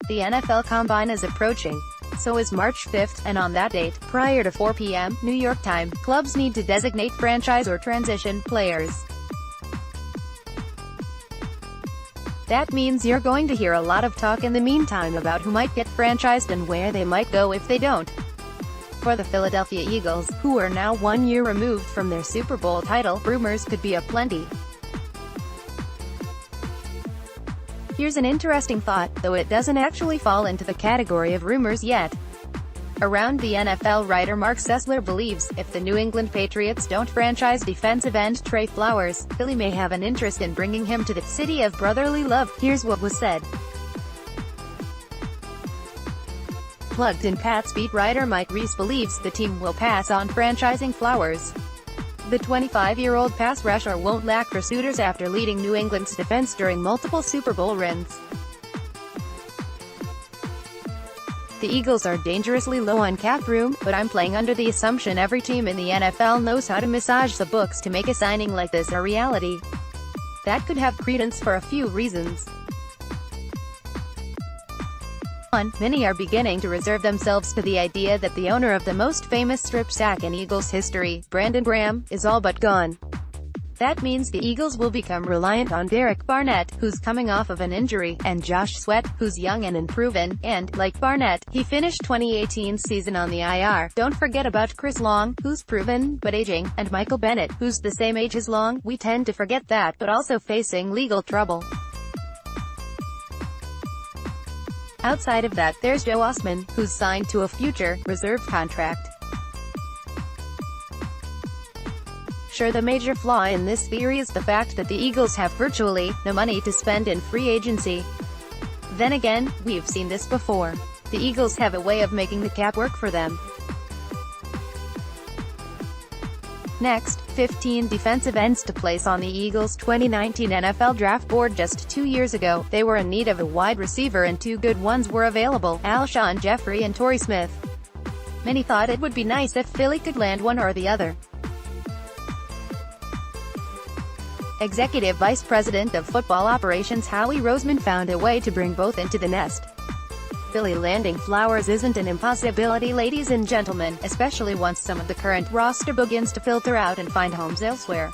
The NFL Combine is approaching. So is March 5th, and on that date, prior to 4 p.m. New York time, clubs need to designate franchise or transition players. That means you're going to hear a lot of talk in the meantime about who might get franchised and where they might go if they don't. For the Philadelphia Eagles, who are now 1 year removed from their Super Bowl title, rumors could be aplenty. Here's an interesting thought, though it doesn't actually fall into the category of rumors yet. Around the NFL writer Mark Sessler believes, if the New England Patriots don't franchise defensive end Trey Flowers, Philly may have an interest in bringing him to the city of brotherly love. Here's what was said. Plugged-in Pats beat writer Mike Reese believes the team will pass on franchising Flowers. The 25-year-old pass rusher won't lack pursuers after leading New England's defense during multiple Super Bowl runs. The Eagles are dangerously low on cap room, but I'm playing under the assumption every team in the NFL knows how to massage the books to make a signing like this a reality. That could have credence for a few reasons. 1. Many are beginning to reserve themselves to the idea that the owner of the most famous strip sack in Eagles history, Brandon Graham, is all but gone. That means the Eagles will become reliant on Derek Barnett, who's coming off of an injury, and Josh Sweat, who's young and unproven, and, like Barnett, he finished 2018's season on the IR. Don't forget about Chris Long, who's proven, but aging, and Michael Bennett, who's the same age as Long. We tend to forget that, but also facing legal trouble. Outside of that, there's Joe Osman, who's signed to a future, reserve contract. Sure, the major flaw in this theory is the fact that the Eagles have virtually no money to spend in free agency. Then again, we've seen this before. The Eagles have a way of making the cap work for them. Next, 15 defensive ends to place on the Eagles' 2019 NFL Draft Board. Just 2 years ago, they were in need of a wide receiver and two good ones were available, Alshon Jeffrey and Torrey Smith. Many thought it would be nice if Philly could land one or the other. Executive Vice President of Football Operations Howie Roseman found a way to bring both into the nest. Philly landing Flowers isn't an impossibility, ladies and gentlemen, especially once some of the current roster begins to filter out and find homes elsewhere.